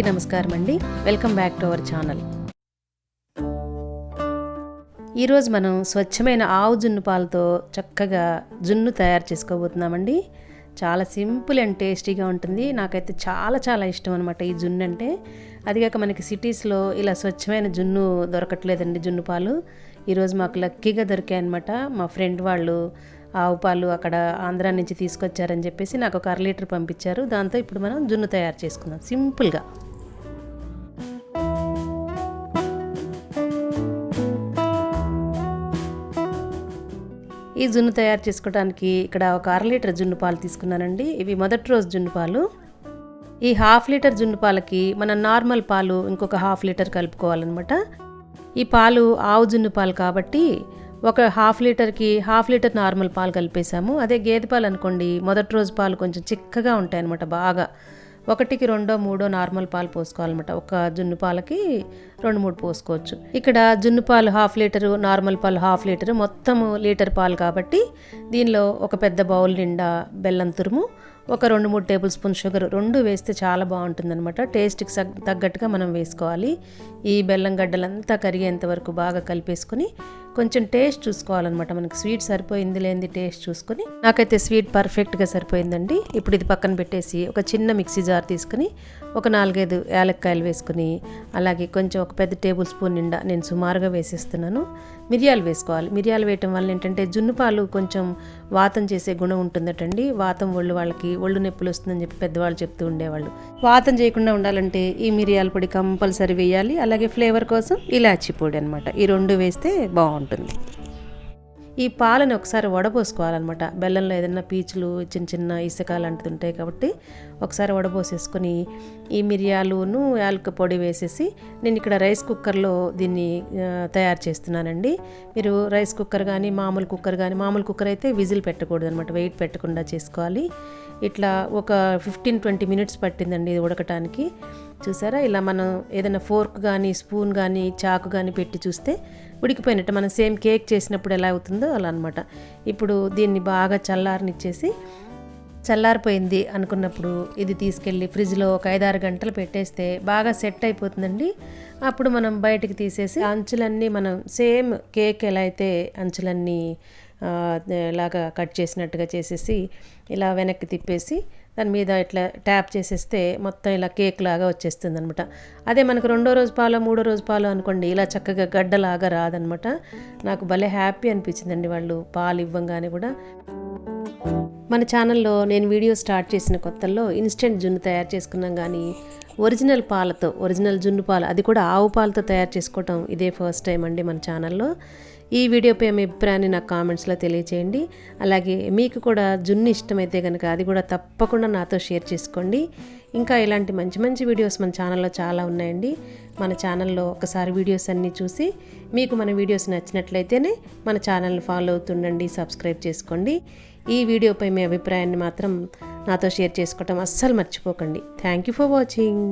అందరికీ నమస్కారం అండి. Welcome back to our channel. ఈరోజు మనం స్వచ్ఛమైన ఆవు జున్ను పాలతో చక్కగా జున్ను తయారు చేసుకోబోతున్నామండి. చాలా సింపుల్ అండ్ టేస్టీగా ఉంటుంది. నాకైతే చాలా ఇష్టం అనమాట ఈ జున్ను అంటే. అదిగాక మనకి సిటీస్లో ఇలా స్వచ్ఛమైన జున్ను దొరకట్లేదండి, జున్ను పాలు. ఈరోజు మాకు లక్కీగా దొరికాయి అనమాట. మా ఫ్రెండ్ వాళ్ళు ఆవు పాలు అక్కడ ఆంధ్ర నుంచి తీసుకొచ్చారని చెప్పేసి నాకు ఒక 1/2 లీటర్ పంపించారు. దాంతో ఇప్పుడు మనం జున్ను తయారు చేసుకుందాం సింపుల్గా. ఈ జున్ను తయారు చేసుకోవడానికి ఇక్కడ ఒక 1/2 లీటర్ జున్ను పాలు తీసుకున్నానండి. ఇవి మొదటి రోజు జున్ను పాలు. ఈ 1/2 లీటర్ జున్ను పాలకి మనం నార్మల్ పాలు ఇంకొక 1/2 లీటర్ కలుపుకోవాలన్నమాట. ఈ పాలు ఆవు జున్ను పాలు కాబట్టి ఒక 1/2 లీటర్కి 1/2 లీటర్ నార్మల్ పాలు కలిపేసాము. అదే గేదె పాలు అనుకోండి, మొదటి రోజు పాలు కొంచెం చిక్కగా ఉంటాయి అనమాట. బాగా 1కి 2, 3 నార్మల్ పాలు పోసుకోవాలన్నమాట. ఒక జున్ను పాలకి 2-3 పోసుకోవచ్చు. ఇక్కడ జున్ను పాలు 1/2 లీటరు, నార్మల్ పాలు 1/2 లీటరు, మొత్తము లీటర్ పాలు కాబట్టి దీనిలో ఒక పెద్ద బౌల్ నిండా బెల్లం తురుము, ఒక 2-3 టేబుల్ స్పూన్ షుగర్, 2 వేస్తే చాలా బాగుంటుందన్నమాట. టేస్ట్కి తగ్గట్టుగా మనం వేసుకోవాలి. ఈ బెల్లం గడ్డలంతా కరిగేంత వరకు బాగా కలిపేసుకుని కొంచెం టేస్ట్ చూసుకోవాలన్నమాట. మనకి స్వీట్ సరిపోయింది లేనిది టేస్ట్ చూసుకొని, నాకైతే స్వీట్ పర్ఫెక్ట్గా సరిపోయిందండి. ఇప్పుడు ఇది పక్కన పెట్టేసి ఒక చిన్న మిక్సీ జార్ తీసుకుని ఒక 4-5 యాలక్కాయలు వేసుకుని, అలాగే కొంచెం ఒక పెద్ద టేబుల్ స్పూన్ నిండా నేను సుమారుగా వేసేస్తున్నాను మిరియాలు వేసుకోవాలి. మిరియాలు వేయటం వల్ల ఏంటంటే జున్ను పాలు కొంచెం వాతం చేసే గుణం ఉంటుందటండి. వాతం వాళ్ళకి ఒళ్ళు నొప్పులు వస్తుందని చెప్పి పెద్దవాళ్ళు చెప్తూ ఉండేవాళ్ళు. వాతం చేయకుండా ఉండాలంటే ఈ మిరియాల పొడి కంపల్సరీ వేయాలి. అలాగే ఫ్లేవర్ కోసం ఇలాచీ పొడి అనమాట. ఈ 2 వేస్తే బాగుంటుంది. ఈ పాలను ఒకసారి వడపోసుకోవాలన్నమాట. బెల్లంలో ఏదైనా పీచులు చిన్న ఇసుక లాంటిది ఉంటాయి కాబట్టి ఒకసారి వడపోసేసుకొని ఈ మిరియాలును యాలక పొడి వేసేసి నేను ఇక్కడ రైస్ కుక్కర్లో దీన్ని తయారు చేస్తున్నానండి. మీరు రైస్ కుక్కర్ కానీ మామూలు కుక్కర్ అయితే విజిల్ పెట్టకూడదు అనమాట, వెయిట్ పెట్టకుండా చేసుకోవాలి. ఇట్లా ఒక 15-20 మినిట్స్ పట్టిందండి ఇది ఉడకటానికి. చూసారా, ఇలా మనం ఏదైనా ఫోర్క్ కానీ స్పూన్ కానీ చాకు కానీ పెట్టి చూస్తే ఉడికిపోయినట్టు, మనం సేమ్ కేక్ చేసినప్పుడు ఎలా అవుతుందో అలా అనమాట. ఇప్పుడు దీన్ని బాగా చల్లారనిచ్చేసి, చల్లారిపోయింది అనుకున్నప్పుడు ఇది తీసుకెళ్ళి ఫ్రిడ్జ్లో ఒక 5-6 గంటలు పెట్టేస్తే బాగా సెట్ అయిపోతుందండి. అప్పుడు మనం బయటికి తీసేసి అంచులన్నీ మనం సేమ్ కేక్ ఎలా అయితే అంచులన్నీ ఇలాగా కట్ చేసినట్టుగా చేసేసి ఇలా వెనక్కి తిప్పేసి దాని మీద ఇట్లా ట్యాప్ చేసేస్తే మొత్తం ఇలా కేక్ లాగా వచ్చేస్తుంది అనమాట. అదే మనకు 2వ రోజు పాలు 3వ రోజు పాలు అనుకోండి, ఇలా చక్కగా గడ్డలాగా రాదనమాట. నాకు భలే హ్యాపీ అనిపించిందండి వాళ్ళు పాలు ఇవ్వంగానే కూడా. మన ఛానల్లో నేను వీడియో స్టార్ట్ చేసిన కొత్తల్లో ఇన్స్టెంట్ జున్ను తయారు చేసుకున్నాం, కానీ ఒరిజినల్ పాలతో, ఒరిజినల్ జున్ను పాలు, అది కూడా ఆవు పాలతో తయారు చేసుకోవటం ఇదే ఫస్ట్ టైం అండి మన ఛానల్లో. ఈ వీడియోపై మీ అభిప్రాయాన్ని నాకు కామెంట్స్లో తెలియచేయండి. అలాగే మీకు కూడా జున్ను ఇష్టమైతే కనుక అది కూడా తప్పకుండా నాతో షేర్ చేసుకోండి. ఇంకా ఇలాంటి మంచి వీడియోస్ మన ఛానల్లో చాలా ఉన్నాయండి. మన ఛానల్లో ఒకసారి వీడియోస్ అన్నీ చూసి మీకు మన వీడియోస్ నచ్చినట్లయితేనే మన ఛానల్ని ఫాలో అవుతుండండి, సబ్స్క్రైబ్ చేసుకోండి. ఈ వీడియోపై మీ అభిప్రాయాన్ని మాత్రం నాతో షేర్ చేసుకోవటం అస్సలు మర్చిపోకండి. Thank you for watching.